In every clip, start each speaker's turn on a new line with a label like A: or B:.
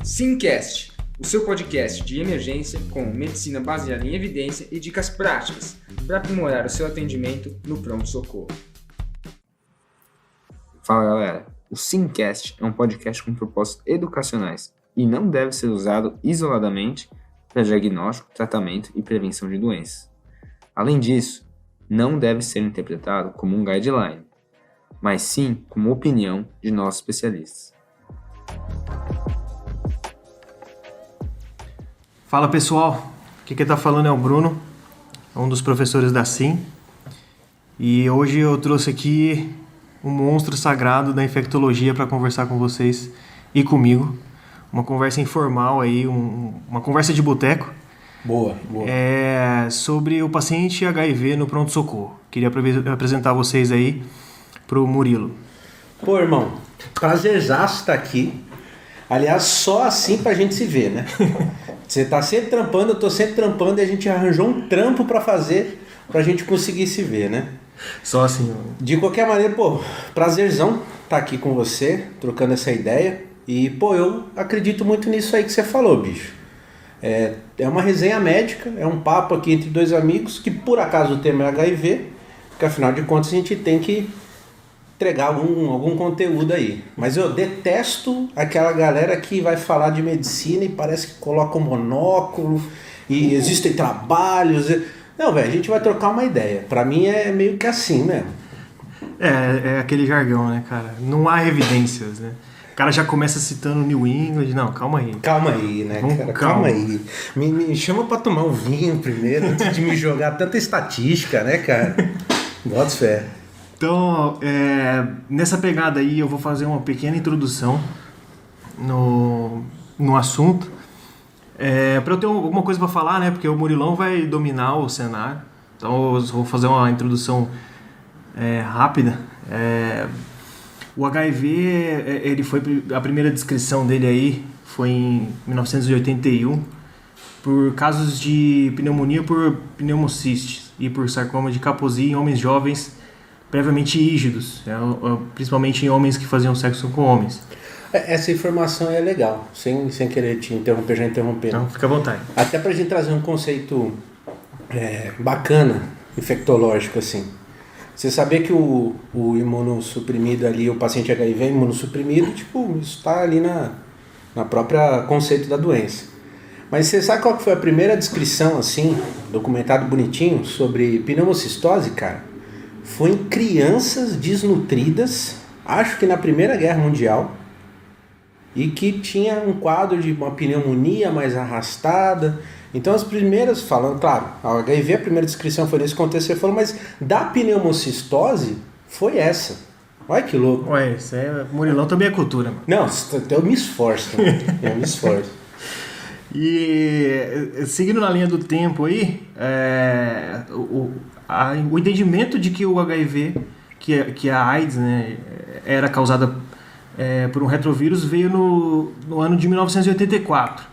A: Simcast, o seu podcast de emergência com medicina baseada em evidência e dicas práticas para aprimorar o seu atendimento no pronto-socorro. Fala galera, o Simcast é um podcast com propósitos educacionais e não deve ser usado isoladamente para diagnóstico, tratamento e prevenção de doenças. Além disso, não deve ser interpretado como um guideline, mas sim como opinião de nossos especialistas.
B: Fala pessoal, aqui quem está falando é o Bruno, um dos professores da Sim, e hoje eu trouxe aqui um monstro sagrado da infectologia para conversar com vocês e comigo, uma conversa informal aí, uma conversa de boteco.
C: Boa.
B: Sobre o paciente HIV no pronto-socorro. Queria apresentar vocês aí pro Murilo.
C: Pô, irmão, prazerzaço estar aqui. Aliás, só assim pra gente se ver, né? Você tá sempre trampando, eu tô sempre trampando e a gente arranjou um trampo pra fazer pra gente conseguir se ver, né?
B: Só assim.
C: De qualquer maneira, pô, prazerzão estar aqui com você, trocando essa ideia. E, pô, eu acredito muito nisso aí que você falou, bicho. É uma resenha médica, é um papo aqui entre dois amigos, que por acaso o tema é HIV, porque afinal de contas a gente tem que entregar algum conteúdo aí. Mas eu detesto aquela galera que vai falar de medicina e parece que coloca um monóculo e existem trabalhos. Não, velho, a gente vai trocar uma ideia. Pra mim é meio que assim mesmo.
B: É aquele jargão, né, cara? Não há evidências, né? O cara já começa citando New England. Não, calma aí.
C: Calma aí, né, cara? Calma aí. Me chama pra tomar um vinho primeiro, antes de me jogar tanta estatística, né, cara? Bota fé.
B: Então, nessa pegada aí, eu vou fazer uma pequena introdução no assunto. Para eu ter alguma coisa para falar, né? Porque o Murilão vai dominar o cenário. Então, eu vou fazer uma introdução rápida. O HIV, ele foi a primeira descrição dele aí foi em 1981 por casos de pneumonia por pneumocistes e por sarcoma de Kaposi em homens jovens previamente rígidos, principalmente em homens que faziam sexo com homens.
C: Essa informação é legal, sem querer te interromper, já interrompendo.
B: Então, fica à vontade.
C: Até pra gente trazer um conceito bacana, infectológico, assim. Você sabia que o imunossuprimido ali, o paciente HIV imunossuprimido, tipo, isso está ali na própria conceito da doença. Mas você sabe qual que foi a primeira descrição, assim, documentado bonitinho, sobre pneumocistose, cara? Foi em crianças desnutridas, acho que na Primeira Guerra Mundial, e que tinha um quadro de uma pneumonia mais arrastada. Então as primeiras falando, claro, a HIV, a primeira descrição foi nesse contexto, você falou, mas da pneumocistose foi essa. Olha que louco.
B: Ué, isso Murilão também é cultura, mano.
C: Não, eu me esforço, eu me esforço.
B: E seguindo na linha do tempo aí, o entendimento de que o HIV, que a AIDS, né, era causada por um retrovírus, veio no ano de 1984.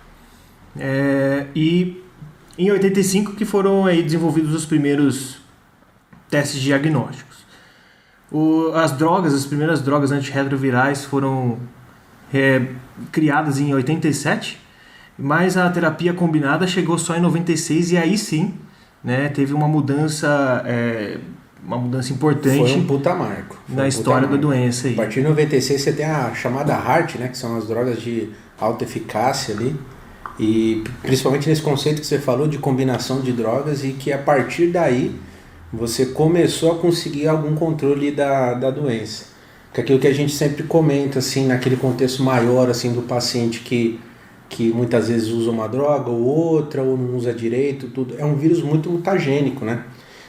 B: E em 85 que foram aí desenvolvidos os primeiros testes diagnósticos. As primeiras drogas antirretrovirais foram criadas em 87, mas a terapia combinada chegou só em 96 e aí sim, né, teve uma mudança importante.
C: Foi um puta marco.
B: Na história da doença aí.
C: A partir de 96 você tem a chamada HAART, né, que são as drogas de alta eficácia ali, e principalmente nesse conceito que você falou de combinação de drogas, e que a partir daí você começou a conseguir algum controle da doença. Que é aquilo que a gente sempre comenta, assim, naquele contexto maior, assim, do paciente que muitas vezes usa uma droga ou outra, ou não usa direito, tudo. É um vírus muito mutagênico, né?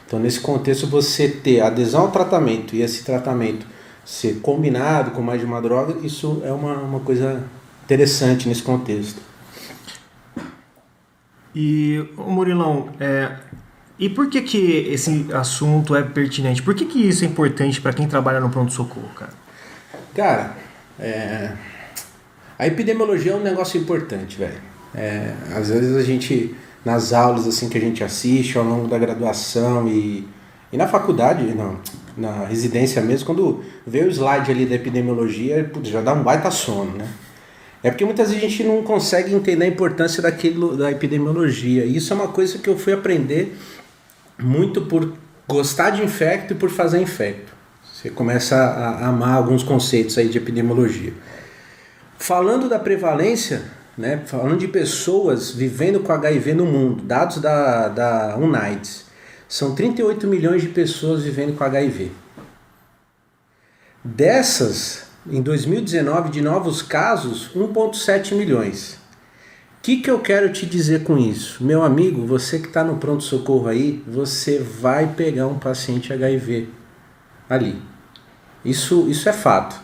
C: Então, nesse contexto, você ter adesão ao tratamento e esse tratamento ser combinado com mais de uma droga, isso é uma coisa interessante nesse contexto.
B: E, Murilão, e por que esse assunto é pertinente? Por que isso é importante para quem trabalha no pronto-socorro, cara?
C: Cara, a epidemiologia é um negócio importante, velho. Às vezes a gente, nas aulas assim que a gente assiste ao longo da graduação e na faculdade, na residência mesmo, quando vê o slide ali da epidemiologia, já dá um baita sono, né? É porque muitas vezes a gente não consegue entender a importância da epidemiologia. E isso é uma coisa que eu fui aprender muito por gostar de infecto e por fazer infecto. Você começa a amar alguns conceitos aí de epidemiologia. Falando da prevalência, né, falando de pessoas vivendo com HIV no mundo, dados da UNAIDS, são 38 milhões de pessoas vivendo com HIV. Dessas, em 2019, de novos casos, 1,7 milhões. O que eu quero te dizer com isso? Meu amigo, você que está no pronto-socorro aí, você vai pegar um paciente HIV ali. Isso é fato.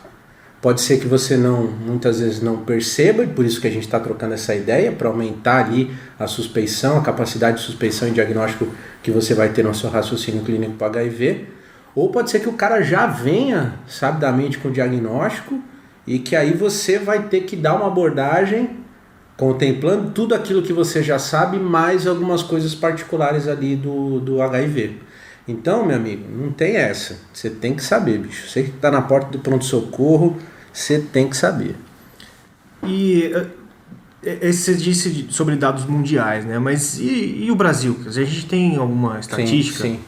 C: Pode ser que você muitas vezes não perceba, e por isso que a gente está trocando essa ideia, para aumentar ali a suspeição, a capacidade de suspeição e diagnóstico que você vai ter no seu raciocínio clínico para HIV. Ou pode ser que o cara já venha sabidamente com o diagnóstico e que aí você vai ter que dar uma abordagem contemplando tudo aquilo que você já sabe, mais algumas coisas particulares ali do HIV. Então, meu amigo, não tem essa. Você tem que saber, bicho. Você que está na porta do pronto-socorro, você tem que saber.
B: E você disse sobre dados mundiais, né? Mas e o Brasil? A gente tem alguma estatística?
C: Sim.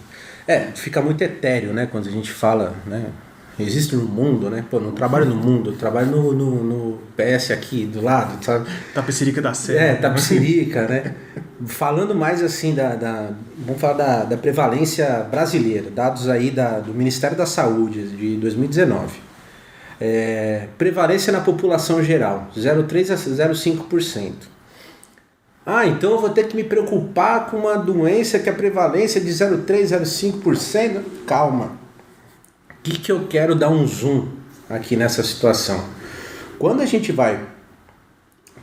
C: Fica muito etéreo, né? Quando a gente fala, né? Existe no mundo, né? Pô, não trabalho no mundo, eu trabalho no PS aqui, do lado, sabe?
B: Tapecerica da Serra.
C: Tapecerica, né? Falando mais assim vamos falar da prevalência brasileira, dados aí do Ministério da Saúde, de 2019. Prevalência na população geral, 0,3% a 0,5%. Então eu vou ter que me preocupar com uma doença que a prevalência é de 0,3%, 0,5%? Calma. O que eu quero dar um zoom aqui nessa situação? Quando a gente vai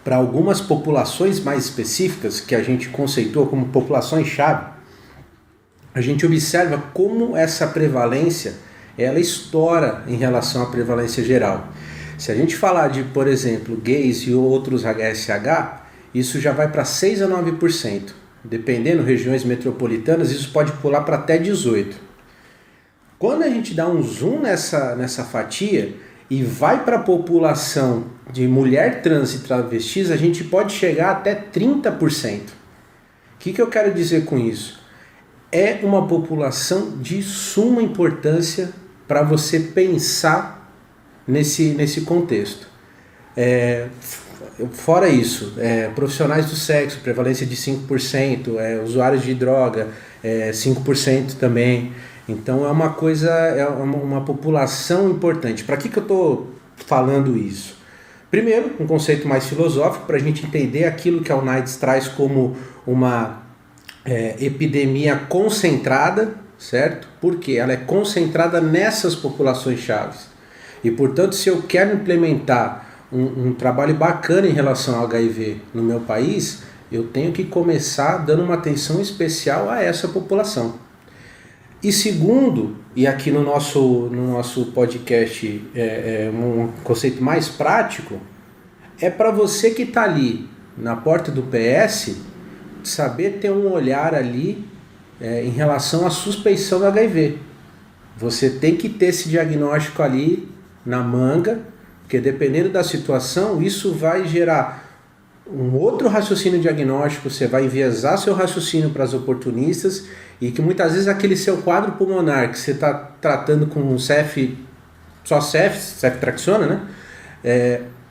C: para algumas populações mais específicas, que a gente conceitua como populações-chave, a gente observa como essa prevalência ela estoura em relação à prevalência geral. Se a gente falar de, por exemplo, gays e outros HSH, isso já vai para 6% a 9%. Dependendo, regiões metropolitanas, isso pode pular para até 18%. Quando a gente dá um zoom nessa fatia e vai para a população de mulher trans e travestis, a gente pode chegar até 30%. O que eu quero dizer com isso? É uma população de suma importância para você pensar nesse contexto. Fora isso, profissionais do sexo, prevalência de 5%, usuários de droga, 5% também. Então é uma coisa, uma população importante. Para que eu estou falando isso? Primeiro, um conceito mais filosófico, para a gente entender aquilo que a UNAIDS traz como uma epidemia concentrada, certo? Porque ela é concentrada nessas populações chaves. E, portanto, se eu quero implementar um trabalho bacana em relação ao HIV no meu país, eu tenho que começar dando uma atenção especial a essa população. E segundo, e aqui no nosso podcast um conceito mais prático, é para você que está ali na porta do PS, saber ter um olhar ali em relação à suspeição do HIV. Você tem que ter esse diagnóstico ali na manga, porque dependendo da situação, isso vai gerar um outro raciocínio diagnóstico, você vai enviesar seu raciocínio para as oportunistas e que muitas vezes aquele seu quadro pulmonar que você está tratando com um ceftriaxona, né?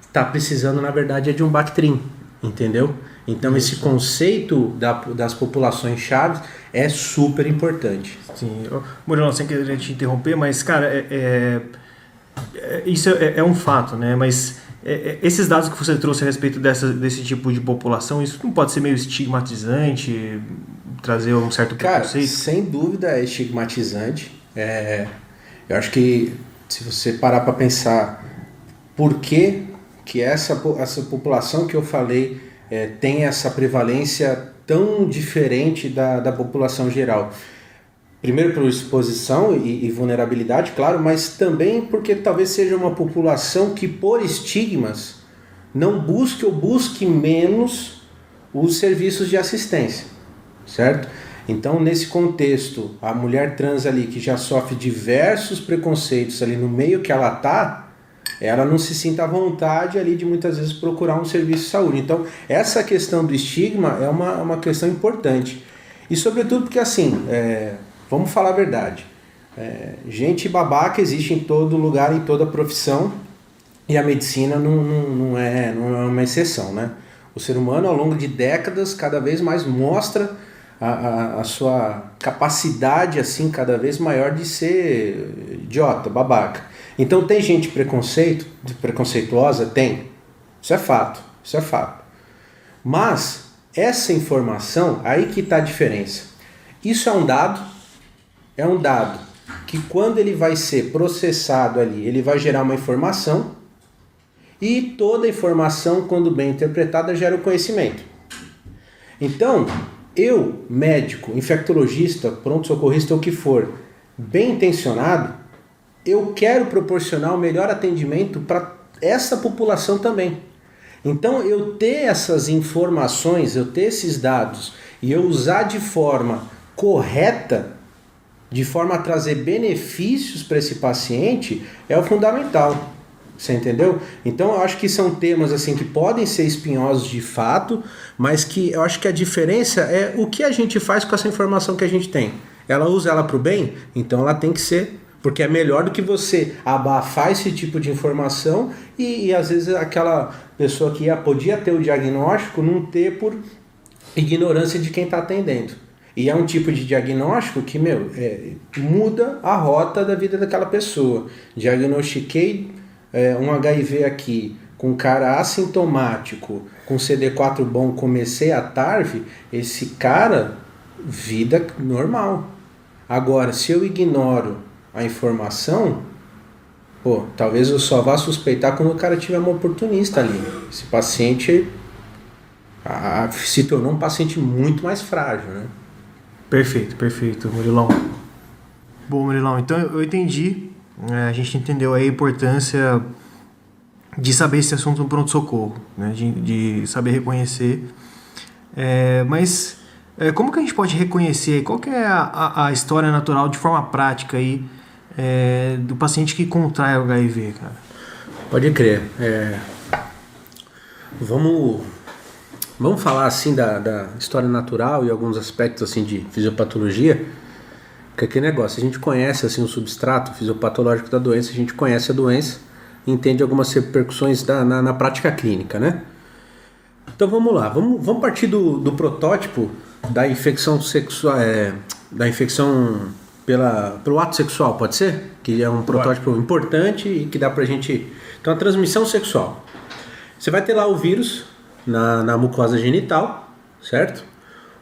C: Está precisando, na verdade, de um Bactrim, entendeu? Então esse conceito das populações chaves é super importante.
B: Sim, Murilo, sem querer te interromper, mas cara, isso é um fato, né? Mas esses dados que você trouxe a respeito desse tipo de população, isso não pode ser meio estigmatizante, trazer um certo preconceito?
C: Cara, sem dúvida é estigmatizante. Eu acho que se você parar para pensar por que essa população que eu falei tem essa prevalência tão diferente da população geral. Primeiro por exposição e vulnerabilidade, claro, mas também porque talvez seja uma população que por estigmas não busque ou busque menos os serviços de assistência, certo? Então, nesse contexto, a mulher trans ali que já sofre diversos preconceitos ali no meio que ela está, ela não se sinta à vontade ali de muitas vezes procurar um serviço de saúde. Então, essa questão do estigma é uma questão importante. E sobretudo porque, assim, vamos falar a verdade, gente babaca existe em todo lugar, em toda profissão, e a medicina não é uma exceção, né? O ser humano, ao longo de décadas, cada vez mais mostra a sua capacidade, assim, cada vez maior de ser idiota, babaca. Então, tem gente preconceituosa? Tem. Isso é fato. Mas, essa informação, aí que está a diferença. Isso é um dado que quando ele vai ser processado ali, ele vai gerar uma informação, e toda informação, quando bem interpretada, gera o conhecimento. Então, eu, médico, infectologista, pronto-socorrista, o que for, bem intencionado, eu quero proporcionar o melhor atendimento para essa população também. Então, eu ter essas informações, eu ter esses dados e eu usar de forma correta, de forma a trazer benefícios para esse paciente, é o fundamental. Você entendeu? Então eu acho que são temas assim que podem ser espinhosos de fato, mas que eu acho que a diferença é o que a gente faz com essa informação que a gente tem. Ela usa ela para o bem? Então ela tem que ser, porque é melhor do que você abafar esse tipo de informação e às vezes aquela pessoa que podia ter o diagnóstico não ter por ignorância de quem está atendendo. E é um tipo de diagnóstico que, muda a rota da vida daquela pessoa. Diagnostiquei um HIV aqui, com cara assintomático, com CD4 bom, comecei a TARV, esse cara, vida normal. Agora, se eu ignoro a informação, talvez eu só vá suspeitar quando o cara tiver um oportunista ali. Esse paciente se tornou um paciente muito mais frágil, né?
B: Perfeito, Murilão. Bom, Murilão, então eu entendi. A gente entendeu aí a importância de saber esse assunto no pronto-socorro, né? De saber reconhecer. Mas como que a gente pode reconhecer? Qual que é a história natural de forma prática aí, do paciente que contrai o HIV, cara?
C: Pode crer. Vamos falar assim da história natural e alguns aspectos assim de fisiopatologia. Que aquele negócio, a gente conhece assim, o substrato fisiopatológico da doença, a gente conhece a doença e entende algumas repercussões na prática clínica, né? Então vamos lá, vamos partir do protótipo da infecção sexual, da infecção pelo ato sexual, pode ser? Que é um protótipo importante e que dá pra gente... Então a transmissão sexual. Você vai ter lá o vírus na mucosa genital, certo?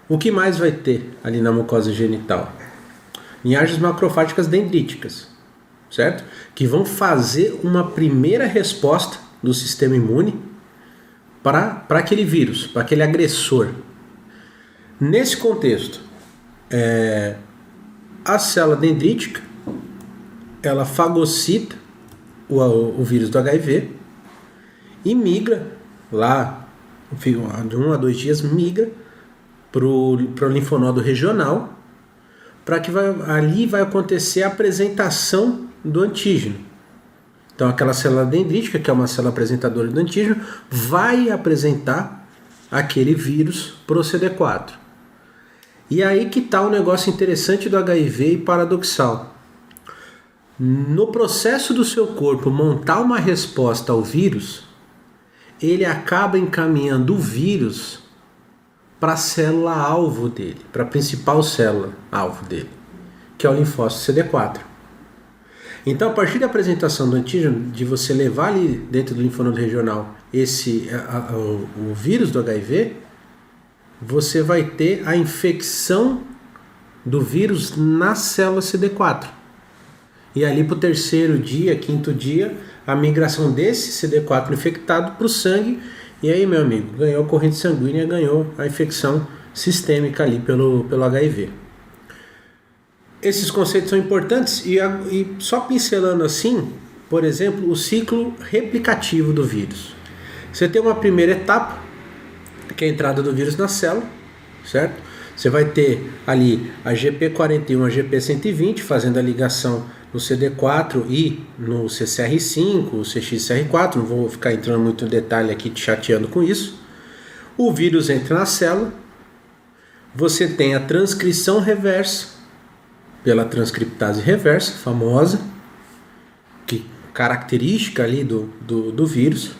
C: O que mais vai ter ali na mucosa genital? Linhagens macrofágicas dendríticas, certo? Que vão fazer uma primeira resposta do sistema imune para aquele vírus, para aquele agressor. Nesse contexto, a célula dendrítica, ela fagocita o vírus do HIV e migra lá, de 1 a 2 dias, migra para o linfonodo regional, para que ali vai acontecer a apresentação do antígeno. Então aquela célula dendrítica, que é uma célula apresentadora do antígeno, vai apresentar aquele vírus pro CD4. E aí que está o negócio interessante do HIV e paradoxal. No processo do seu corpo montar uma resposta ao vírus, ele acaba encaminhando o vírus para a célula alvo dele, para a principal célula alvo dele, que é o linfócito CD4. Então, a partir da apresentação do antígeno, de você levar ali dentro do linfonodo regional o vírus do HIV, você vai ter a infecção do vírus na célula CD4. E ali para o 3º dia, 5º dia, a migração desse CD4 infectado para o sangue. E aí, meu amigo, ganhou a corrente sanguínea, ganhou a infecção sistêmica ali pelo HIV. Esses conceitos são importantes e só pincelando assim, por exemplo, o ciclo replicativo do vírus. Você tem uma primeira etapa, que é a entrada do vírus na célula, certo? Você vai ter ali a GP41, a GP120, fazendo a ligação no CD4 e no CCR5, o CXCR4, não vou ficar entrando muito em detalhe aqui, te chateando com isso. O vírus entra na célula, você tem a transcrição reversa, pela transcriptase reversa, famosa, que característica ali do vírus.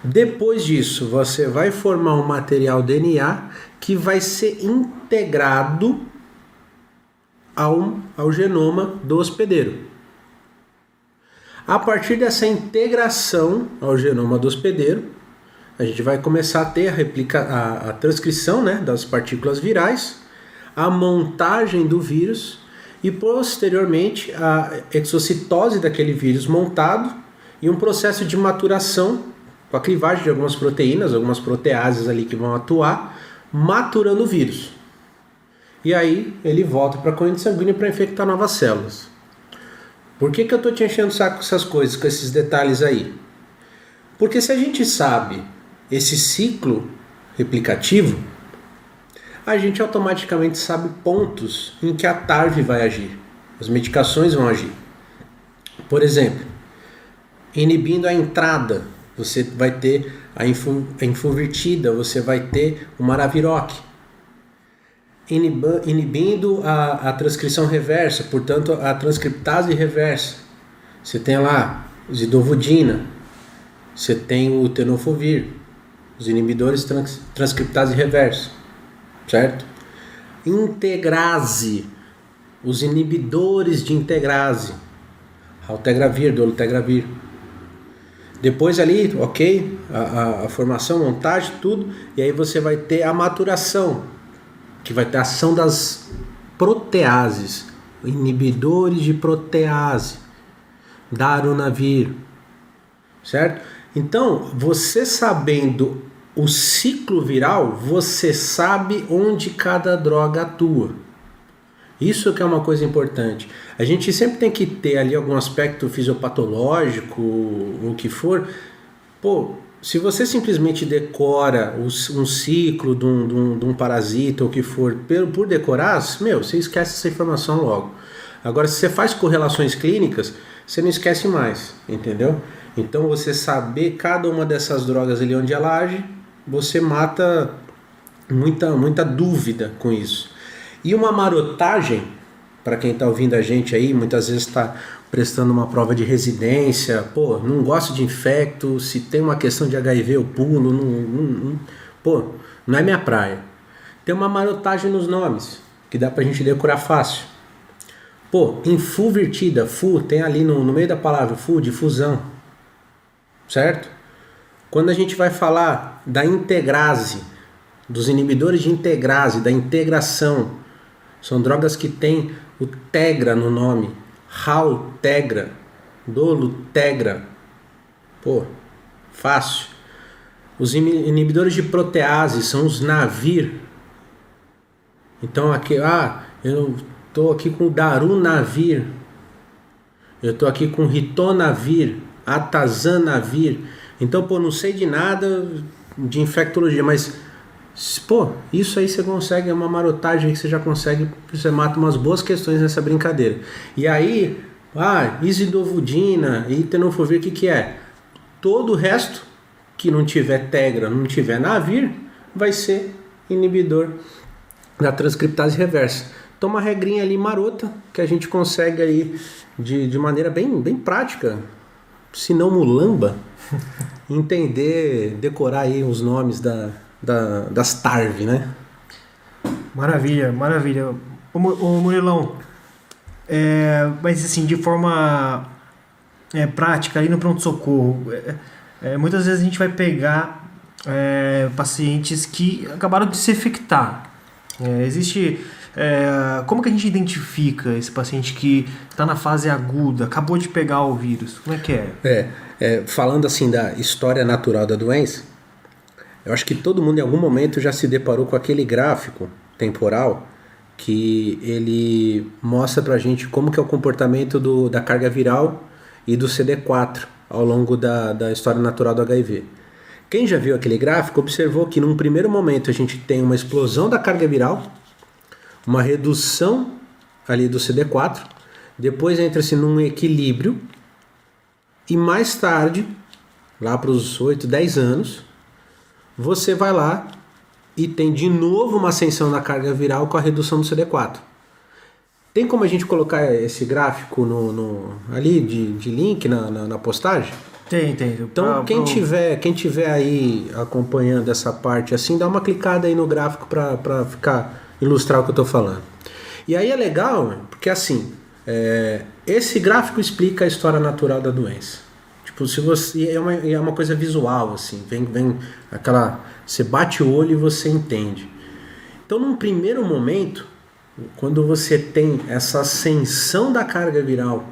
C: Depois disso, você vai formar um material DNA que vai ser integrado ao genoma do hospedeiro. A partir dessa integração ao genoma do hospedeiro, a gente vai começar a ter a transcrição, né, das partículas virais, a montagem do vírus e posteriormente a exocitose daquele vírus montado e um processo de maturação com a clivagem de algumas proteínas, algumas proteases ali que vão atuar, maturando o vírus. E aí ele volta para a corrente sanguínea para infectar novas células. Por que eu estou te enchendo o saco com essas coisas, com esses detalhes aí? Porque se a gente sabe esse ciclo replicativo, a gente automaticamente sabe pontos em que a TARV vai agir, as medicações vão agir. Por exemplo, inibindo a entrada, você vai ter a infuvirtida, você vai ter o maraviroc. Inibindo a transcrição reversa, portanto a transcriptase reversa. Você tem lá zidovudina, você tem o tenofovir, os inibidores transcriptase reversa, certo? Integrase, os inibidores de integrase, raltegravir, dolutegravir. Depois ali, ok, a formação, montagem, tudo, e aí você vai ter a maturação, que vai ter a ação das proteases, inibidores de protease, darunavir, certo? Então, você sabendo o ciclo viral, você sabe onde cada droga atua. Isso que é uma coisa importante. A gente sempre tem que ter ali algum aspecto fisiopatológico, o que for. Pô, se você simplesmente decora um ciclo de um parasita ou o que for por decorar, você esquece essa informação logo. Agora, se você faz correlações clínicas, você não esquece mais, entendeu? Então, você saber cada uma dessas drogas ali onde ela age, você mata muita dúvida com isso. E uma marotagem, para quem está ouvindo a gente aí, muitas vezes está prestando uma prova de residência, pô, não gosto de infecto, se tem uma questão de HIV eu pulo, não é minha praia. Tem uma marotagem nos nomes, que dá pra gente decorar fácil. Pô, infuvirtida, fu, tem ali no meio da palavra, fu, de fusão, certo? Quando a gente vai falar da integrase, dos inibidores de integrase, da integração, são drogas que têm o tegra no nome, raltegra, dolutegra. Pô, fácil. Os inibidores de protease são os navir. Então aqui, eu estou aqui com darunavir, eu estou aqui com ritonavir, atazanavir. Então, pô, não sei de nada de infectologia, mas pô, isso aí você consegue, é uma marotagem que você já consegue, você mata umas boas questões nessa brincadeira. E aí, isidovudina e tenofovir, o que é? Todo o resto que não tiver tegra, não tiver navir, vai ser inibidor da transcriptase reversa. Então uma regrinha ali marota que a gente consegue aí de maneira bem prática, se não mulamba, entender, decorar aí os nomes das TARV, né?
B: Maravilha. Ô Murilão, mas assim, de forma prática, ali no pronto-socorro, muitas vezes a gente vai pegar pacientes que acabaram de se infectar. Como que a gente identifica esse paciente que está na fase aguda, acabou de pegar o vírus? Como é que é?
C: Falando assim da história natural da doença, eu acho que todo mundo em algum momento já se deparou com aquele gráfico temporal que ele mostra pra gente como que é o comportamento da carga viral e do CD4 ao longo da história natural do HIV. Quem já viu aquele gráfico observou que num primeiro momento a gente tem uma explosão da carga viral, uma redução ali do CD4, depois entra-se num equilíbrio e mais tarde, lá para os 8, 10 anos, você vai lá e tem de novo uma ascensão da carga viral com a redução do CD4. Tem como a gente colocar esse gráfico ali de link na postagem?
B: Tem.
C: Então, quem tiver aí acompanhando essa parte assim, dá uma clicada aí no gráfico para ilustrar o que eu estou falando. E aí é legal, porque assim, esse gráfico explica a história natural da doença. Tipo, se você é uma coisa visual, assim, vem aquela, você bate o olho e você entende. Então, num primeiro momento, quando você tem essa ascensão da carga viral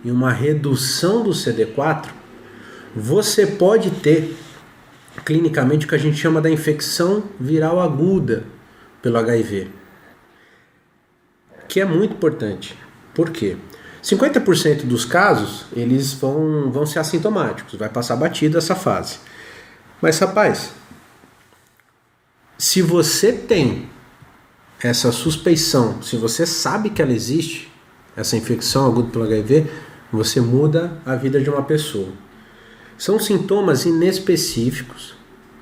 C: e uma redução do CD4, você pode ter clinicamente o que a gente chama da infecção viral aguda pelo HIV, que é muito importante. Por quê? 50% dos casos eles vão ser assintomáticos, vai passar batido essa fase. Mas rapaz, se você tem essa suspeição, se você sabe que ela existe, essa infecção aguda pelo HIV, você muda a vida de uma pessoa. São sintomas inespecíficos,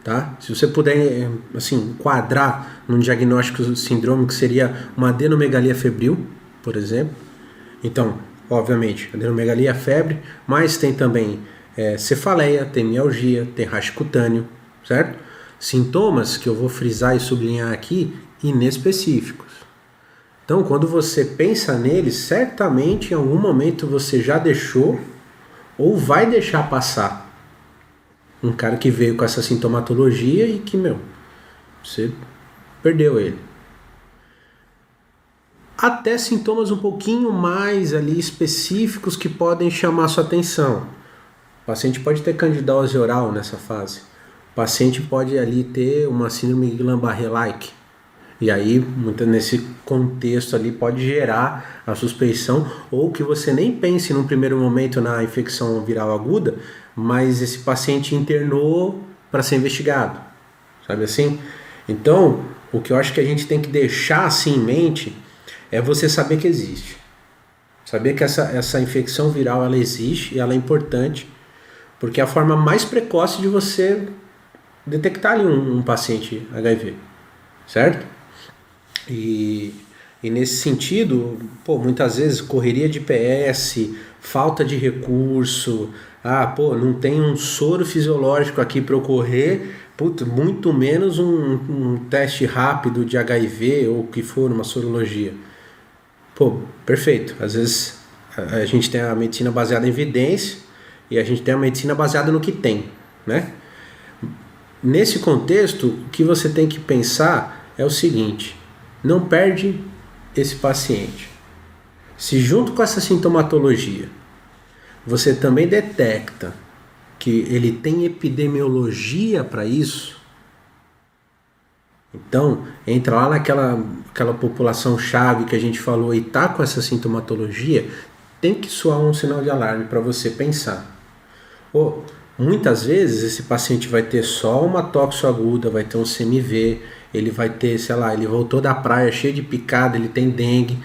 C: tá? Se você puder assim, enquadrar num diagnóstico síndrome que seria uma adenomegalia febril, por exemplo. Então, obviamente, adenomegalia, febre, mas tem também cefaleia, tem mialgia, tem rash cutâneo, certo? Sintomas que eu vou frisar e sublinhar aqui, inespecíficos. Então, quando você pensa neles, certamente em algum momento você já deixou ou vai deixar passar um cara que veio com essa sintomatologia e que, você perdeu ele. Até sintomas um pouquinho mais ali específicos que podem chamar sua atenção. O paciente pode ter candidose oral nessa fase. O paciente pode ali ter uma síndrome Guillain-Barré-like. E aí, nesse contexto ali, pode gerar a suspeição, ou que você nem pense num primeiro momento na infecção viral aguda, mas esse paciente internou para ser investigado, sabe assim? Então, o que eu acho que a gente tem que deixar assim em mente é você saber que existe. Saber que essa infecção viral ela existe e ela é importante, porque é a forma mais precoce de você detectar ali um paciente HIV, certo? E nesse sentido, muitas vezes correria de PS, falta de recurso, não tem um soro fisiológico aqui para ocorrer, muito menos um teste rápido de HIV ou o que for, uma sorologia. Perfeito. Às vezes a gente tem a medicina baseada em evidência e a gente tem a medicina baseada no que tem, né? Nesse contexto, o que você tem que pensar é o seguinte: não perde esse paciente. Se junto com essa sintomatologia você também detecta que ele tem epidemiologia para isso, então entra lá naquela população-chave que a gente falou e está com essa sintomatologia, tem que soar um sinal de alarme para você pensar. Muitas vezes esse paciente vai ter só uma toxo aguda, vai ter um CMV, ele vai ter, ele voltou da praia cheio de picada, ele tem dengue.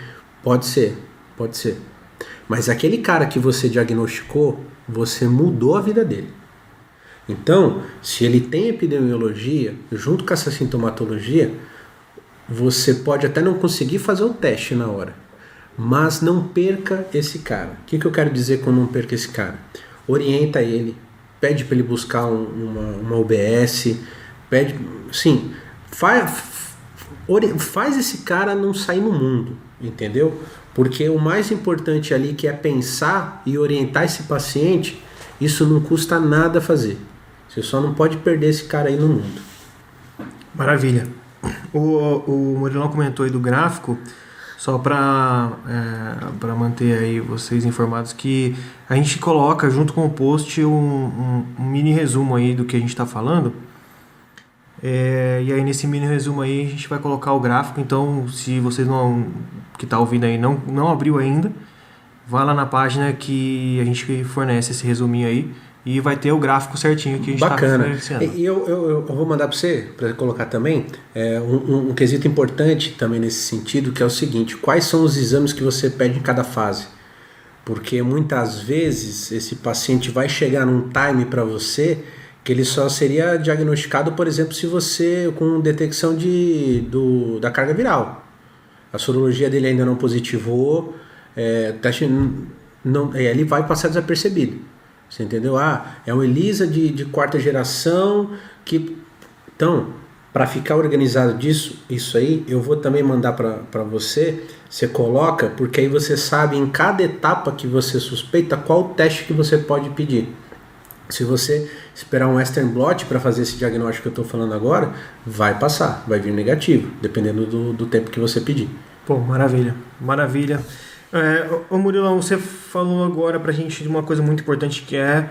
C: Pode ser. Mas aquele cara que você diagnosticou, você mudou a vida dele. Então, se ele tem epidemiologia, junto com essa sintomatologia, você pode até não conseguir fazer o teste na hora. Mas não perca esse cara. O que eu quero dizer com não perca esse cara? Orienta ele, pede para ele buscar uma UBS, pede, sim, faz esse cara não sair no mundo, entendeu? Porque o mais importante ali que é pensar e orientar esse paciente, isso não custa nada fazer. Você só não pode perder esse cara aí no mundo.
B: Maravilha. O Murilão comentou aí do gráfico, só para manter aí vocês informados, que a gente coloca junto com o post um mini resumo aí do que a gente está falando. E aí nesse mini resumo aí a gente vai colocar o gráfico. Então, se vocês que tá ouvindo aí não abriu ainda, vá lá na página que a gente fornece esse resuminho aí e vai ter o gráfico certinho que a gente está referenciando.
C: E eu vou mandar para você, para colocar também, um quesito importante também nesse sentido, que é o seguinte: quais são os exames que você pede em cada fase? Porque muitas vezes esse paciente vai chegar num time para você que ele só seria diagnosticado, por exemplo, se você com detecção da carga viral. A sorologia dele ainda não positivou, teste não, ele vai passar desapercebido. Você entendeu? É um ELISA de quarta geração que... Então, para ficar organizado isso aí, eu vou também mandar para você coloca, porque aí você sabe em cada etapa que você suspeita qual teste que você pode pedir. Se você esperar um Western blot para fazer esse diagnóstico que eu estou falando agora, vai passar, vai vir negativo, dependendo do tempo que você pedir.
B: Pô, maravilha, maravilha. Ô Murilão, você falou agora pra gente de uma coisa muito importante que é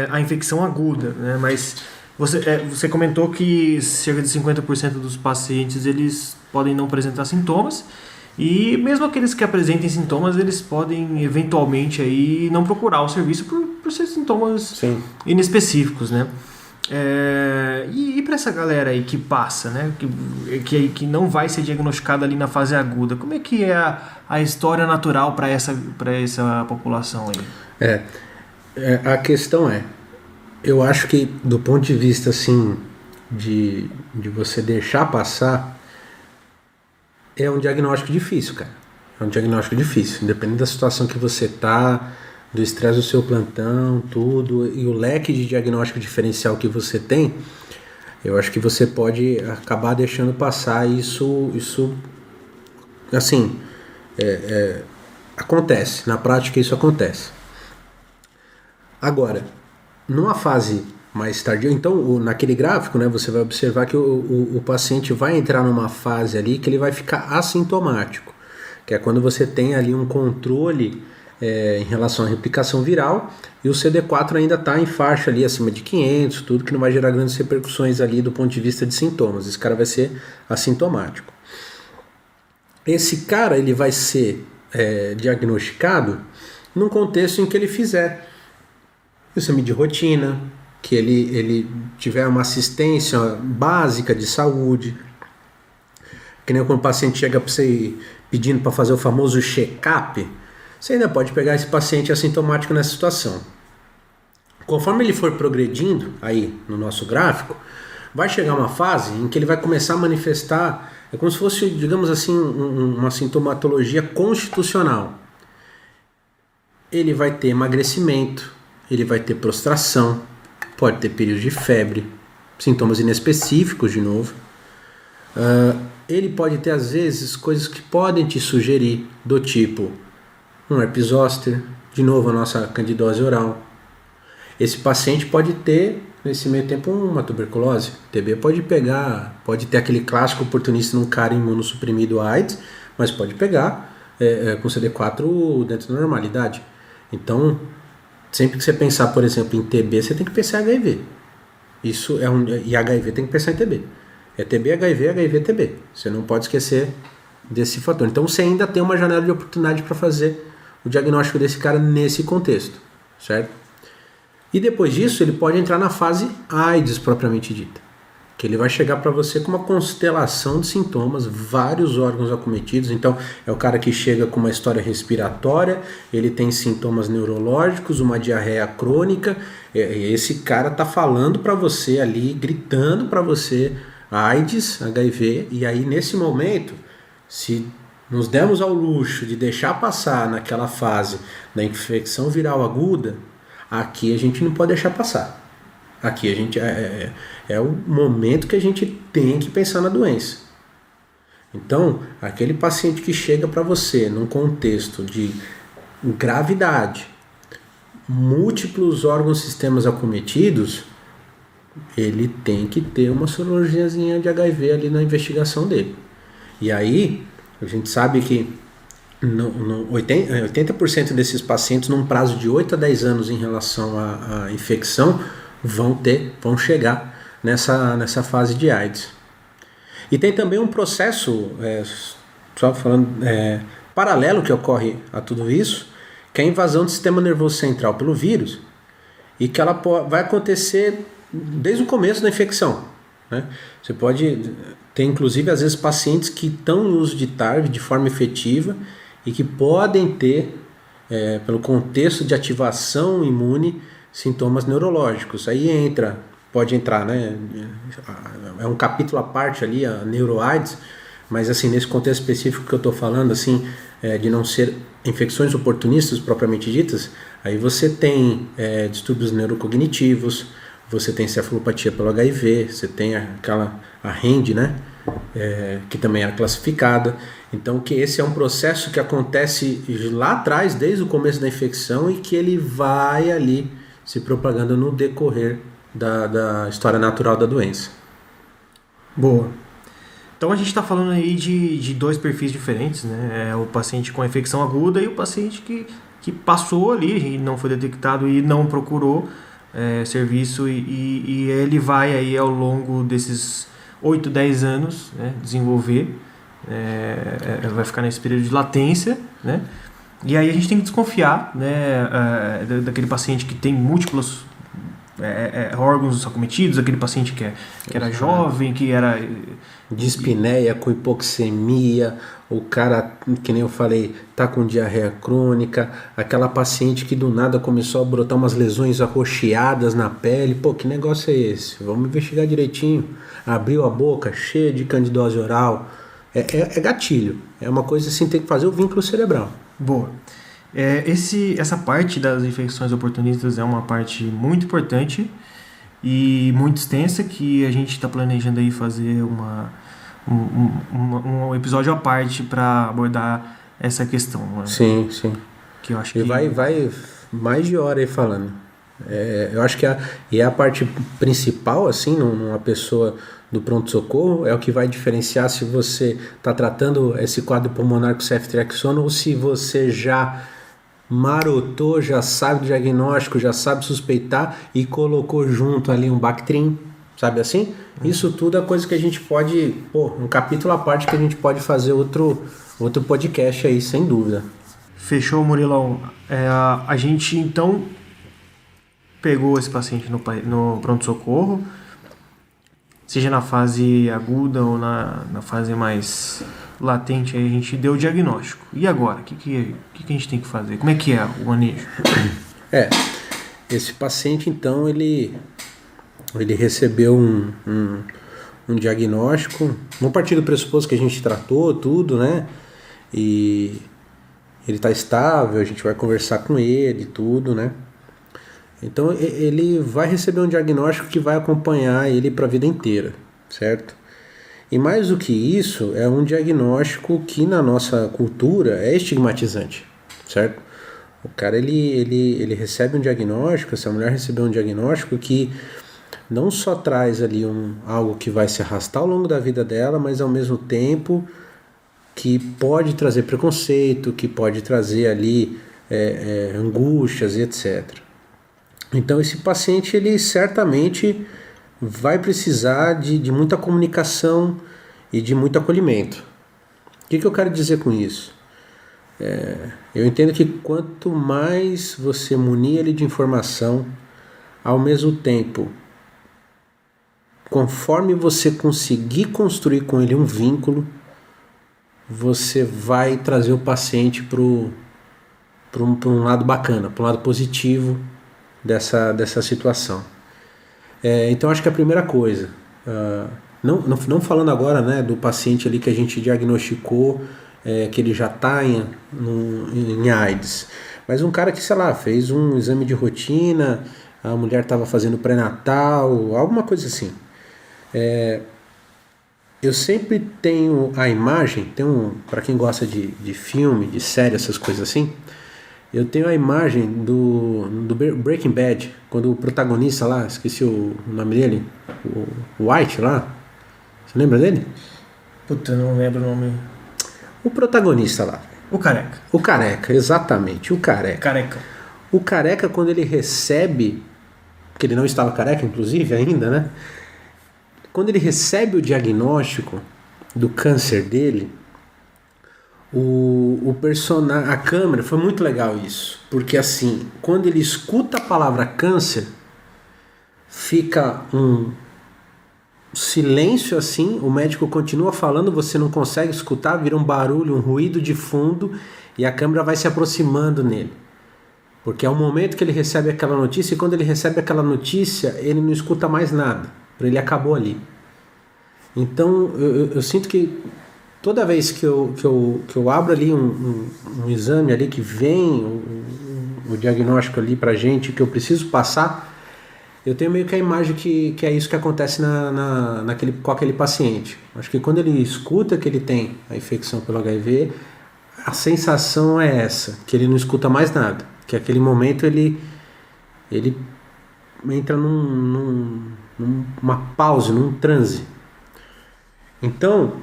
B: a infecção aguda, né? Mas você comentou que cerca de 50% dos pacientes eles podem não apresentar sintomas e mesmo aqueles que apresentem sintomas, eles podem eventualmente aí não procurar o serviço por ser sintomas
C: Sim.
B: inespecíficos, né? E para essa galera aí que passa, né? Que não vai ser diagnosticada ali na fase aguda, como é que é a história natural para essa população aí?
C: A questão eu acho que do ponto de vista assim de você deixar passar, é um diagnóstico difícil, cara. É um diagnóstico difícil, independente da situação que você tá, do estresse do seu plantão, tudo, e o leque de diagnóstico diferencial que você tem, eu acho que você pode acabar deixando passar isso assim, acontece, na prática isso acontece. Agora, numa fase mais tardia, então naquele gráfico, né, você vai observar que o paciente vai entrar numa fase ali que ele vai ficar assintomático, que é quando você tem ali um controle em relação à replicação viral e o CD4 ainda está em faixa ali acima de 500, tudo que não vai gerar grandes repercussões ali do ponto de vista de sintomas. Esse cara vai ser assintomático. Esse cara ele vai ser diagnosticado num contexto em que ele fizer o exame de rotina, que ele tiver uma assistência básica de saúde, que nem quando o paciente chega para você pedindo para fazer o famoso check-up, você ainda pode pegar esse paciente assintomático nessa situação. Conforme ele for progredindo aí no nosso gráfico, vai chegar uma fase em que ele vai começar a manifestar, é como se fosse, digamos assim, uma sintomatologia constitucional. Ele vai ter emagrecimento, ele vai ter prostração, pode ter período de febre, sintomas inespecíficos de novo. Ele pode ter às vezes coisas que podem te sugerir do tipo um herpes zoster, de novo a nossa candidose oral. Esse paciente pode ter nesse meio tempo uma tuberculose. TB pode ter aquele clássico oportunista num cara imunossuprimido AIDS, mas pode pegar com CD4 dentro da normalidade. Então, sempre que você pensar, por exemplo, em TB, você tem que pensar em HIV. E HIV tem que pensar em TB. É TB, HIV, TB. Você não pode esquecer desse fator. Então você ainda tem uma janela de oportunidade para fazer o diagnóstico desse cara nesse contexto, certo? E depois disso ele pode entrar na fase AIDS propriamente dita, que ele vai chegar para você com uma constelação de sintomas, vários órgãos acometidos. Então é o cara que chega com uma história respiratória, ele tem sintomas neurológicos, uma diarreia crônica, esse cara tá falando para você ali, gritando para você AIDS, HIV, e aí nesse momento, se nos demos ao luxo de deixar passar naquela fase da infecção viral aguda, aqui a gente não pode deixar passar. Aqui a gente é o momento que a gente tem que pensar na doença. Então, aquele paciente que chega para você num contexto de gravidade, múltiplos órgãos e sistemas acometidos, ele tem que ter uma sorologiazinha de HIV ali na investigação dele. E aí, a gente sabe que 80% desses pacientes, num prazo de 8 a 10 anos em relação à infecção, vão chegar nessa fase de AIDS. E tem também um processo, só falando, paralelo que ocorre a tudo isso, que é a invasão do sistema nervoso central pelo vírus, e que ela vai acontecer desde o começo da infecção, né? Você pode ter, inclusive, às vezes, pacientes que estão em uso de TARV de forma efetiva e que podem ter pelo contexto de ativação imune, sintomas neurológicos. Aí pode entrar, né? É um capítulo à parte ali, a neuroAIDS, mas assim, nesse contexto específico que eu estou falando, assim, de não ser infecções oportunistas propriamente ditas, aí você tem distúrbios neurocognitivos, você tem cefalopatia pelo HIV, você tem a REND, né? Que também era classificada. Então, que esse é um processo que acontece lá atrás, desde o começo da infecção, e que ele vai ali se propagando no decorrer da história natural da doença.
B: Boa. Então a gente está falando aí de dois perfis diferentes, né? O paciente com infecção aguda e o paciente que passou ali e não foi detectado e não procurou serviço e ele vai aí ao longo desses 8, 10 anos, né, desenvolver, vai ficar nesse período de latência, né? E aí a gente tem que desconfiar, né, daquele paciente que tem múltiplos órgãos acometidos, aquele paciente que era jovem, que era...
C: Dispneia com hipoxemia, o cara, que nem eu falei, tá com diarreia crônica, aquela paciente que do nada começou a brotar umas lesões arroxeadas na pele. Pô, que negócio é esse? Vamos investigar direitinho. Abriu a boca, cheia de candidose oral. É gatilho. É uma coisa assim, tem que fazer o vínculo cerebral.
B: Boa. Essa parte das infecções oportunistas é uma parte muito importante e muito extensa, que a gente está planejando aí fazer um episódio à parte para abordar essa questão. Né?
C: Sim.
B: Que eu acho que
C: vai mais de hora aí falando. Eu acho que é a parte principal, assim, numa pessoa do pronto-socorro, é o que vai diferenciar se você está tratando esse quadro pulmonar com ceftriaxona ou se você já marotou, já sabe do diagnóstico, já sabe suspeitar e colocou junto ali um Bactrim, sabe assim? Isso tudo é coisa que a gente pode, um capítulo à parte que a gente pode fazer outro podcast aí, sem dúvida.
B: Fechou, Murilão. A gente então pegou esse paciente no pronto-socorro, seja na fase aguda ou na fase mais latente, aí a gente deu o diagnóstico. E agora? O que a gente tem que fazer? Como é que é o manejo?
C: Esse paciente, então, ele recebeu um diagnóstico. Vamos partir do pressuposto que a gente tratou tudo, né? E ele está estável, a gente vai conversar com ele, tudo, né? Então, ele vai receber um diagnóstico que vai acompanhar ele para a vida inteira, certo? E mais do que isso, é um diagnóstico que na nossa cultura é estigmatizante, certo? O cara, ele recebe um diagnóstico, essa mulher recebeu um diagnóstico que não só traz ali algo que vai se arrastar ao longo da vida dela, mas ao mesmo tempo que pode trazer preconceito, que pode trazer ali angústias e etc. Então esse paciente, ele certamente vai precisar de muita comunicação e de muito acolhimento. O que eu quero dizer com isso? Eu entendo que quanto mais você munir ele de informação, ao mesmo tempo, conforme você conseguir construir com ele um vínculo, você vai trazer o paciente para um lado bacana, para um lado positivo dessa situação. Então acho que a primeira coisa, não falando agora, né, do paciente ali que a gente diagnosticou, que ele já está em AIDS, mas um cara que, sei lá, fez um exame de rotina, a mulher estava fazendo pré-natal, alguma coisa assim. Eu sempre tenho a imagem, para quem gosta de filme, de série, essas coisas assim, eu tenho a imagem do Breaking Bad, quando o protagonista lá, esqueci o nome dele, o White lá, você lembra dele?
B: Puta, não lembro o nome.
C: O protagonista lá.
B: O Careca.
C: O Careca, exatamente, o Careca.
B: Careca.
C: O Careca, quando ele recebe, que ele não estava careca, inclusive, ainda, né? Quando ele recebe o diagnóstico do câncer dele, a câmera, foi muito legal isso, porque assim, quando ele escuta a palavra câncer, fica um silêncio assim, o médico continua falando, você não consegue escutar, vira um barulho, um ruído de fundo, e a câmera vai se aproximando nele. Porque é o momento que ele recebe aquela notícia, e quando ele recebe aquela notícia, ele não escuta mais nada. Para ele acabou ali. Então, eu sinto que toda vez que eu abro ali um exame ali, que vem o diagnóstico ali pra gente, que eu preciso passar, eu tenho meio que a imagem que é isso que acontece com aquele paciente. Acho que quando ele escuta que ele tem a infecção pelo HIV, a sensação é essa, que ele não escuta mais nada. Que aquele momento ele entra numa pause, num transe. Então,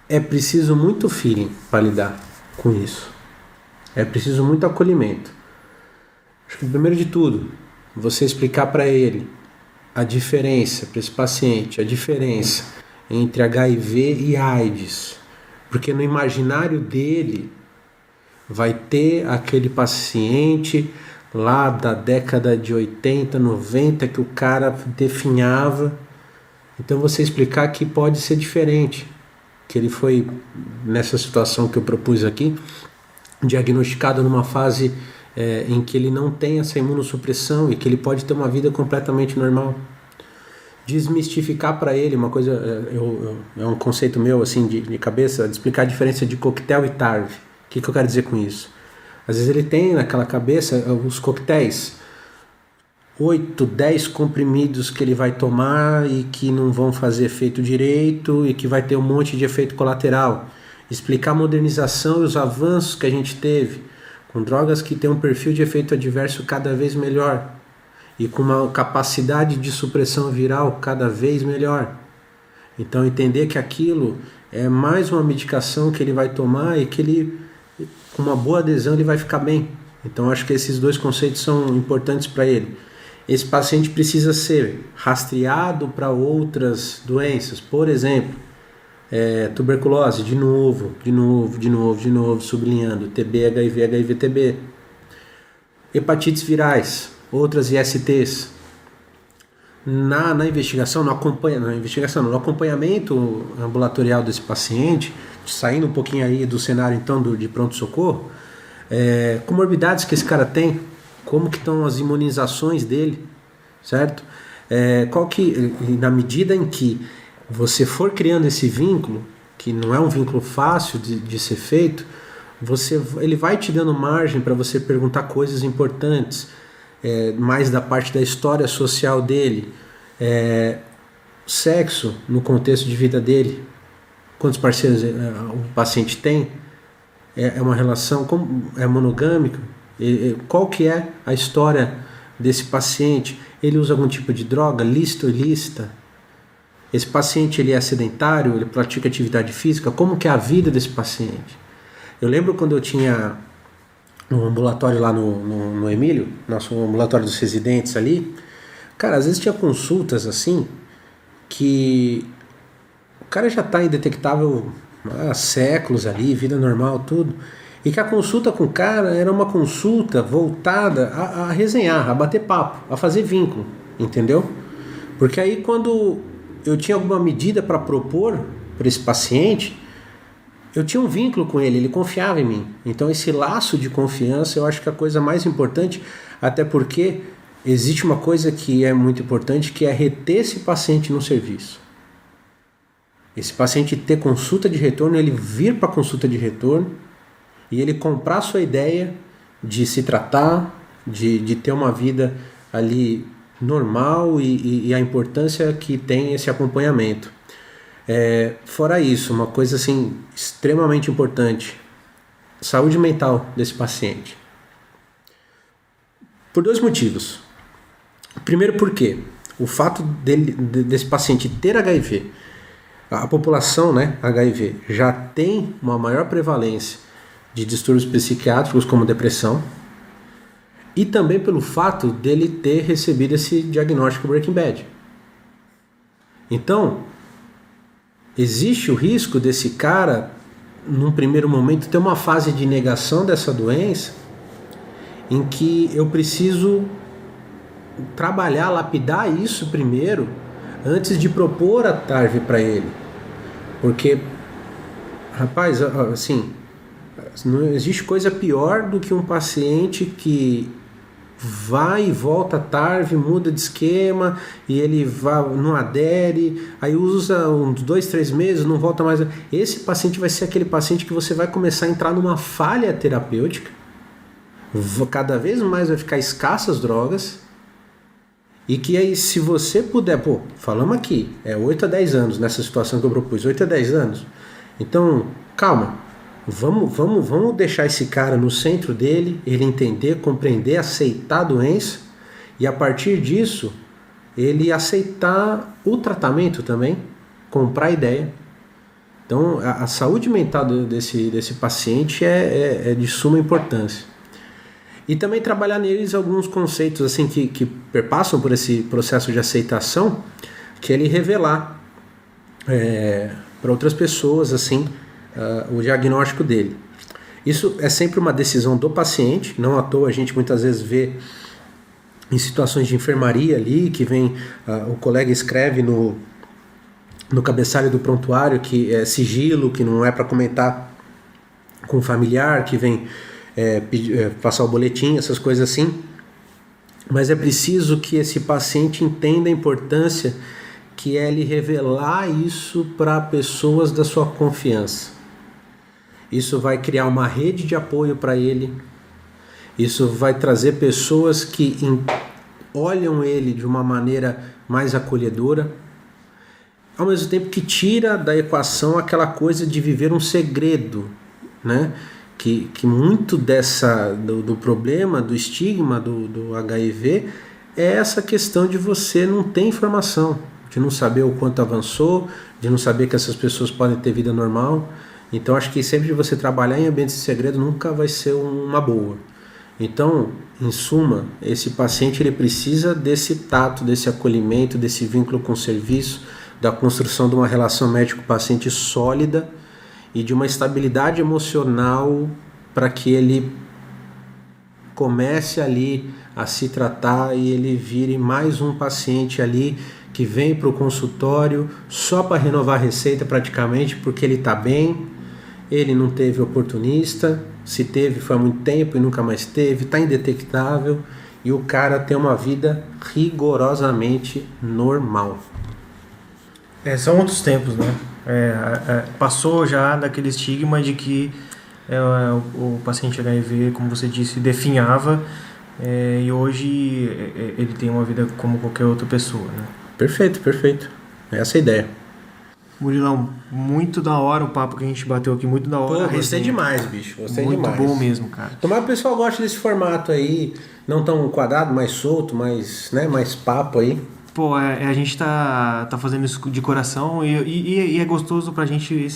C: é preciso muito feeling para lidar com isso. É preciso muito acolhimento. Acho que primeiro de tudo, você explicar para ele a diferença, para esse paciente, a diferença entre HIV e AIDS. Porque no imaginário dele vai ter aquele paciente lá da década de 80, 90 que o cara definhava. Então você explicar que pode ser diferente, que ele foi, nessa situação que eu propus aqui, diagnosticado numa fase em que ele não tem essa imunossupressão e que ele pode ter uma vida completamente normal. Desmistificar para ele uma coisa, é um conceito meu assim de cabeça, de explicar a diferença de coquetel e TARV. O que eu quero dizer com isso? Às vezes ele tem naquela cabeça os coquetéis, 8, 10 comprimidos que ele vai tomar e que não vão fazer efeito direito e que vai ter um monte de efeito colateral. Explicar a modernização e os avanços que a gente teve com drogas que têm um perfil de efeito adverso cada vez melhor e com uma capacidade de supressão viral cada vez melhor. Então entender que aquilo é mais uma medicação que ele vai tomar e que ele, com uma boa adesão, ele vai ficar bem. Então acho que esses dois conceitos são importantes para ele. Esse paciente precisa ser rastreado para outras doenças, por exemplo, tuberculose, de novo, sublinhando, TB, HIV, HIV-TB. Hepatites virais, outras ISTs. Na investigação, no acompanhamento ambulatorial desse paciente, saindo um pouquinho aí do cenário então de pronto-socorro, comorbidades que esse cara tem, como que estão as imunizações dele, certo? Na medida em que você for criando esse vínculo, que não é um vínculo fácil de ser feito, ele vai te dando margem para você perguntar coisas importantes, mais da parte da história social dele, sexo no contexto de vida dele, quantos parceiros o paciente tem, é uma relação, é monogâmica, qual que é a história desse paciente, ele usa algum tipo de droga, lícita ou ilícita, esse paciente ele é sedentário, ele pratica atividade física, como que é a vida desse paciente. Eu lembro quando eu tinha um ambulatório lá no Emílio, nosso ambulatório dos residentes ali, cara, às vezes tinha consultas assim, que o cara já está indetectável há séculos ali, vida normal, tudo, e que a consulta com o cara era uma consulta voltada a resenhar, a bater papo, a fazer vínculo, entendeu? Porque aí quando eu tinha alguma medida para propor para esse paciente, eu tinha um vínculo com ele, ele confiava em mim. Então esse laço de confiança eu acho que é a coisa mais importante, até porque existe uma coisa que é muito importante, que é reter esse paciente no serviço. Esse paciente ter consulta de retorno, ele vir para a consulta de retorno e ele comprar a sua ideia de se tratar, de ter uma vida ali normal e a importância que tem esse acompanhamento. Fora isso, uma coisa assim extremamente importante, saúde mental desse paciente. Por dois motivos. Primeiro, porque o fato desse paciente ter HIV, a população, né, HIV, já tem uma maior prevalência de distúrbios psiquiátricos como depressão, e também pelo fato dele ter recebido esse diagnóstico Breaking Bad. Então, existe o risco desse cara, num primeiro momento, ter uma fase de negação dessa doença, em que eu preciso trabalhar, lapidar isso primeiro, antes de propor a TARV para ele. Porque, rapaz, assim, Não existe coisa pior do que um paciente que vai e volta tarde, muda de esquema e ele não adere, aí usa uns 2, 3 meses, não volta mais. Esse paciente vai ser aquele paciente que você vai começar a entrar numa falha terapêutica, cada vez mais vai ficar escassas drogas, e que aí se você puder, falamos aqui, 8 a 10 anos nessa situação que eu propus, 8 a 10 anos, então calma. Vamos deixar esse cara no centro dele, ele entender, compreender, aceitar a doença e a partir disso ele aceitar o tratamento também, comprar a ideia. Então a saúde mental desse paciente é de suma importância. E também trabalhar neles alguns conceitos assim que perpassam por esse processo de aceitação, que ele revelar para outras pessoas assim, o diagnóstico dele. Isso é sempre uma decisão do paciente, não à toa a gente muitas vezes vê em situações de enfermaria ali, que vem, o colega escreve no cabeçalho do prontuário que é sigilo, que não é para comentar com o familiar, que vem passar o boletim, essas coisas assim, mas é preciso que esse paciente entenda a importância que é ele revelar isso para pessoas da sua confiança. Isso vai criar uma rede de apoio para ele. Isso vai trazer pessoas que olham ele de uma maneira mais acolhedora, ao mesmo tempo que tira da equação aquela coisa de viver um segredo, né? Que muito do problema, do estigma do HIV é essa questão de você não ter informação, de não saber o quanto avançou, de não saber que essas pessoas podem ter vida normal. Então acho que sempre você trabalhar em ambiente de segredo nunca vai ser uma boa. Então, em suma, esse paciente ele precisa desse tato, desse acolhimento, desse vínculo com o serviço, da construção de uma relação médico-paciente sólida e de uma estabilidade emocional para que ele comece ali a se tratar e ele vire mais um paciente ali que vem para o consultório só para renovar a receita praticamente porque ele está bem. Ele não teve oportunista, se teve foi há muito tempo e nunca mais teve, está indetectável e o cara tem uma vida rigorosamente normal.
B: São outros tempos, né? Passou já daquele estigma de que o paciente HIV, como você disse, definhava e hoje ele tem uma vida como qualquer outra pessoa, né?
C: Perfeito. Essa é a ideia.
B: Murilão, muito da hora o papo que a gente bateu aqui, muito da hora.
C: Gostei demais, bicho. Gostei
B: muito
C: demais.
B: Muito bom mesmo, cara.
C: Tomara que o pessoal goste desse formato aí, não tão quadrado, mais solto, mais papo aí.
B: A gente tá fazendo isso de coração e é gostoso pra gente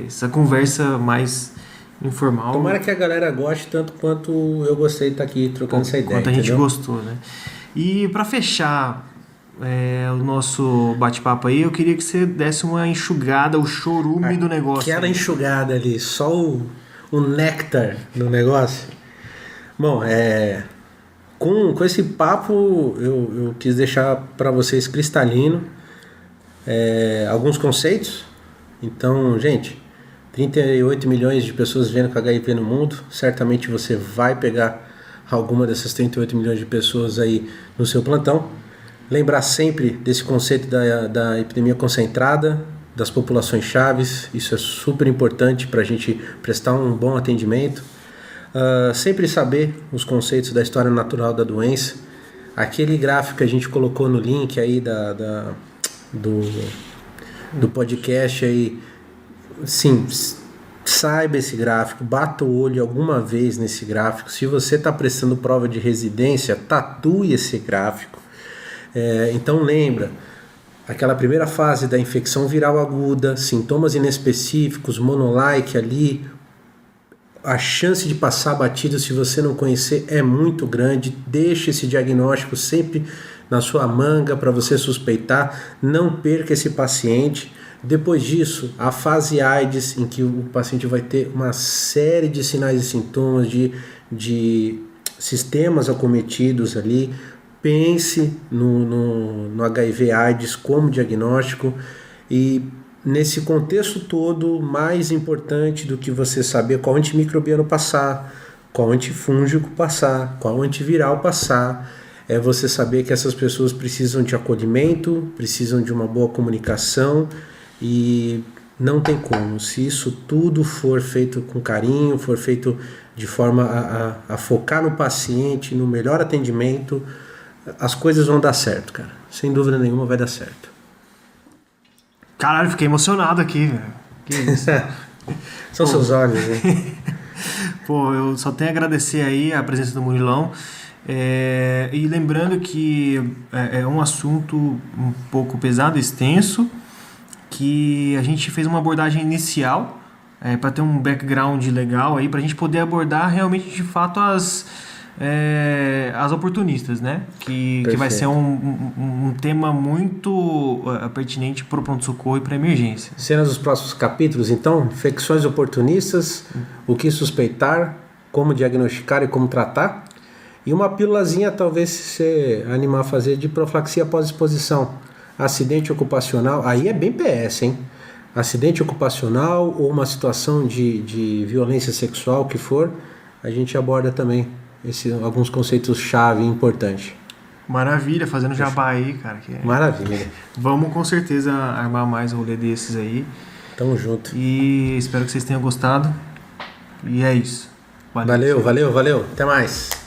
B: essa conversa mais informal.
C: Tomara que a galera goste tanto quanto eu gostei de estar aqui trocando essa ideia.
B: Quanto a gente gostou, né? E pra fechar o nosso bate-papo aí, eu queria que você desse uma enxugada, o chorume do negócio.
C: Aquela enxugada ali, só o néctar do negócio. Bom, com esse papo eu quis deixar para vocês cristalino alguns conceitos. Então, gente, 38 milhões de pessoas vivendo com HIV no mundo, certamente você vai pegar alguma dessas 38 milhões de pessoas aí no seu plantão. Lembrar sempre desse conceito da epidemia concentrada, das populações chaves, isso é super importante para a gente prestar um bom atendimento. Sempre saber os conceitos da história natural da doença. Aquele gráfico que a gente colocou no link aí do podcast aí, sim, saiba esse gráfico, bata o olho alguma vez nesse gráfico. Se você está prestando prova de residência, tatue esse gráfico. Então lembra, aquela primeira fase da infecção viral aguda, sintomas inespecíficos, monolike ali, a chance de passar batido se você não conhecer é muito grande. Deixe esse diagnóstico sempre na sua manga para você suspeitar, não perca esse paciente. Depois disso, a fase AIDS, em que o paciente vai ter uma série de sinais e sintomas de sistemas acometidos ali. Pense no HIV AIDS como diagnóstico e nesse contexto todo, mais importante do que você saber qual antimicrobiano passar, qual antifúngico passar, qual antiviral passar, é você saber que essas pessoas precisam de acolhimento, precisam de uma boa comunicação e não tem como. Se isso tudo for feito com carinho, for feito de forma a focar no paciente, no melhor atendimento, as coisas vão dar certo, cara. Sem dúvida nenhuma vai dar certo.
B: Caralho, fiquei emocionado aqui, velho. Que isso?
C: São seus olhos, né?
B: Pô, eu só tenho a agradecer aí a presença do Murilão. E lembrando que é um assunto um pouco pesado, extenso, que a gente fez uma abordagem inicial para ter um background legal aí, para a gente poder abordar realmente de fato as oportunistas, né? Que vai ser um tema muito pertinente para o pronto-socorro e para a emergência.
C: Cenas dos próximos capítulos, então, infecções oportunistas, o que suspeitar, como diagnosticar e como tratar. E uma pílulazinha, talvez, se você animar a fazer, de profilaxia pós-exposição. Acidente ocupacional, aí é bem PS, hein? Acidente ocupacional ou uma situação de violência sexual que for, a gente aborda também alguns conceitos-chave importantes.
B: Maravilha, fazendo jabá aí, cara.
C: Maravilha.
B: Vamos com certeza armar mais um rolê desses aí.
C: Tamo junto.
B: E espero que vocês tenham gostado. E é isso.
C: Valeu. Até mais.